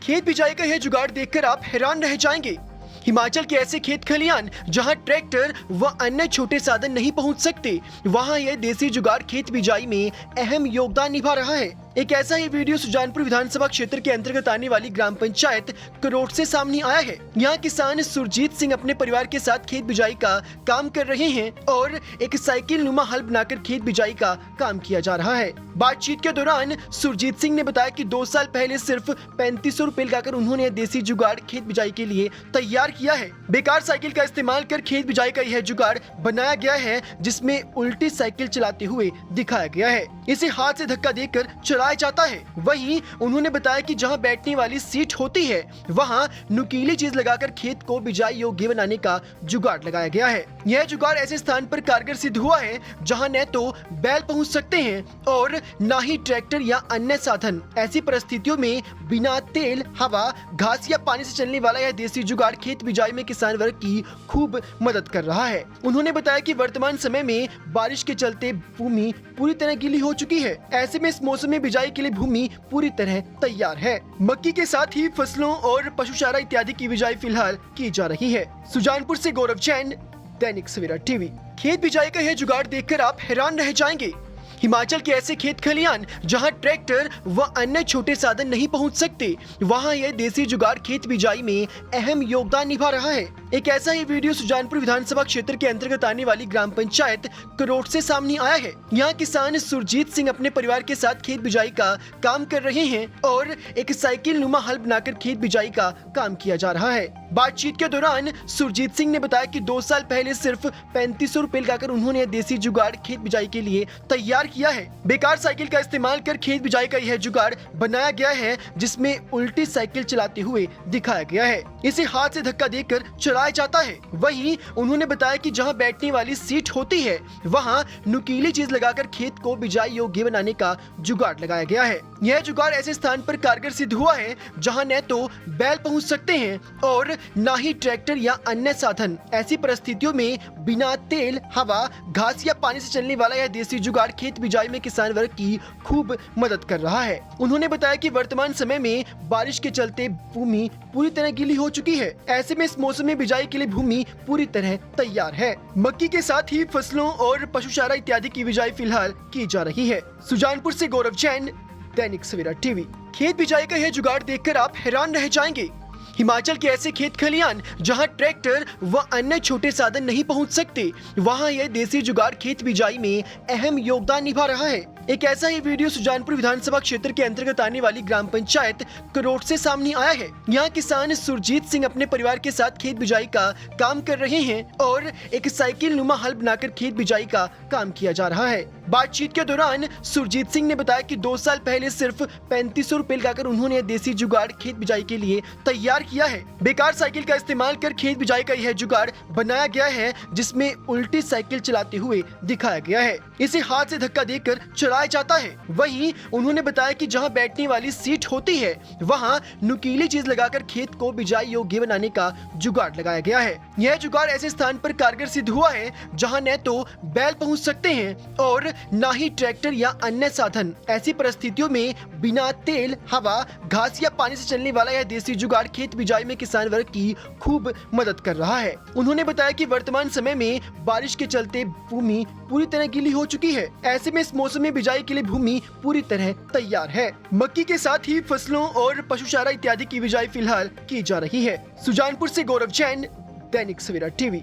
खेत बिजाई का यह जुगाड़ देखकर आप हैरान रह जाएंगे। हिमाचल के ऐसे खेत खलियान जहां ट्रैक्टर व अन्य छोटे साधन नहीं पहुंच सकते, वहां यह देसी जुगाड़ खेत बिजाई में अहम योगदान निभा रहा है। एक ऐसा ही वीडियो सुजानपुर विधानसभा क्षेत्र के अंतर्गत आने वाली ग्राम पंचायत करोट से सामने आया है। यहाँ किसान सुरजीत सिंह अपने परिवार के साथ खेत बिजाई का काम कर रहे हैं और एक साइकिल नुमा हल बनाकर खेत बिजाई का काम किया जा रहा है। बातचीत के दौरान सुरजीत सिंह ने बताया कि 2 साल पहले सिर्फ 3500 रुपए लगाकर उन्होंने देसी जुगाड़ खेत बिजाई के लिए तैयार किया है। बेकार साइकिल का इस्तेमाल कर खेत बिजाई का यह जुगाड़ बनाया गया है, जिसमें उल्टी साइकिल चलाते हुए दिखाया गया है। इसे हाथ से धक्का देकर चलाया जाता है। वहीं उन्होंने बताया कि जहां बैठने वाली सीट होती है, वहां नुकीली चीज लगाकर खेत को बिजाई योग्य बनाने का जुगाड़ लगाया गया है। यह जुगाड़ ऐसे स्थान पर कारगर सिद्ध हुआ है जहां न तो बैल पहुंच सकते हैं और न ही ट्रैक्टर या अन्य साधन। ऐसी परिस्थितियों में बिना तेल, हवा, घास या पानी से चलने वाला यह देसी जुगाड़ खेत बिजाई में किसान वर्ग की खूब मदद कर रहा है। उन्होंने बताया कि वर्तमान समय में बारिश के चलते भूमि पूरी तरह गीली हो चुकी है। ऐसे में इस मौसम में बिजाई के लिए भूमि पूरी तरह तैयार है। मक्की के साथ ही फसलों और पशु चारा इत्यादि की बिजाई फिलहाल की जा रही है। सुजानपुर से गौरव जैन, दैनिक सवेरा टीवी। खेत बिजाई का यह जुगाड़ देखकर आप हैरान रह जाएंगे। हिमाचल के ऐसे खेत खलियान जहां ट्रैक्टर व अन्य छोटे साधन नहीं पहुंच सकते, वहां यह देसी जुगाड़ खेत बिजाई में अहम योगदान निभा रहा है। एक ऐसा ही वीडियो सुजानपुर विधानसभा क्षेत्र के अंतर्गत आने वाली ग्राम पंचायत करोट से सामने आया है। यहाँ किसान सुरजीत सिंह अपने परिवार के साथ खेत बिजाई का काम कर रहे हैं और एक साइकिल नुमा हल बनाकर खेत बिजाई का काम किया जा रहा है। बातचीत के दौरान सुरजीत सिंह ने बताया कि 2 साल पहले सिर्फ 3500 रुपए लगाकर उन्होंने देसी जुगाड़ खेत बिजाई के लिए तैयार किया है। बेकार साइकिल का इस्तेमाल कर खेत बिजाई का यह जुगाड़ बनाया गया है, जिसमें उल्टी साइकिल चलाते हुए दिखाया गया है। इसे हाथ से धक्का देकर चलाया जाता है। वहीं उन्होंने बताया कि जहां बैठने वाली सीट होती है, वहां नुकीली चीज लगाकर खेत को बिजाई योग्य बनाने का जुगाड़ लगाया गया है। यह जुगाड़ ऐसे स्थान पर कारगर सिद्ध हुआ है जहां न तो बैल पहुंच सकते हैं और न ही ट्रैक्टर या अन्य साधन। ऐसी परिस्थितियों में बिना तेल, हवा, घास या पानी से चलने वाला यह देसी जुगाड़ खेत बिजाई में किसान वर्ग की खूब मदद कर रहा है। उन्होंने बताया कि वर्तमान समय में बारिश के चलते भूमि पूरी तरह गीली हो चुकी है। ऐसे में इस मौसम में बिजाई के लिए भूमि पूरी तरह तैयार है। मक्की के साथ ही फसलों और पशु चारा इत्यादि की बिजाई फिलहाल की जा रही है। सुजानपुर से गौरव जैन, दैनिक सवेरा टीवी। खेत बिजाई का यह जुगाड़ देखकर आप हैरान रह जाएंगे। हिमाचल के ऐसे खेत खलियान जहां ट्रैक्टर व अन्य छोटे साधन नहीं पहुंच सकते, वहां यह देसी जुगाड़ खेत बिजाई में अहम योगदान निभा रहा है। एक ऐसा ही वीडियो सुजानपुर विधानसभा क्षेत्र के अंतर्गत आने वाली ग्राम पंचायत करोट से सामने आया है। यहाँ किसान सुरजीत सिंह अपने परिवार के साथ खेत बिजाई का काम कर रहे हैं और एक साइकिल नुमा हल बनाकर खेत बिजाई का काम किया जा रहा है। बातचीत के दौरान सुरजीत सिंह ने बताया कि 2 साल पहले सिर्फ 3500 रुपए लगाकर उन्होंने देसी जुगाड़ खेत बिजाई के लिए तैयार किया है। बेकार साइकिल का इस्तेमाल कर खेत बिजाई का यह जुगाड़ बनाया गया है, जिसमें उल्टी साइकिल चलाते हुए दिखाया गया है। इसे हाथ से धक्का देकर चलाया जाता है। वहीं उन्होंने बताया कि जहां बैठने वाली सीट होती है, वहां नुकीली चीज लगाकर खेत को बिजाई योग्य बनाने का जुगाड़ लगाया गया है। यह जुगाड़ ऐसे स्थान पर कारगर सिद्ध हुआ है जहां न तो बैल पहुंच सकते हैं और न ही ट्रैक्टर या अन्य साधन। ऐसी परिस्थितियों में बिना तेल, हवा, घास या पानी से चलने वाला यह देसी जुगाड़ खेत बिजाई में किसान वर्ग की खूब मदद कर रहा है। उन्होंने बताया कि वर्तमान समय में बारिश के चलते भूमि पूरी तरह गीली हो चुकी है। ऐसे में इस मौसम में बिजाई के लिए भूमि पूरी तरह तैयार है। मक्की के साथ ही फसलों और पशु चारा इत्यादि की बिजाई फिलहाल की जा रही है। सुजानपुर से गौरव जैन, दैनिक सवेरा टीवी।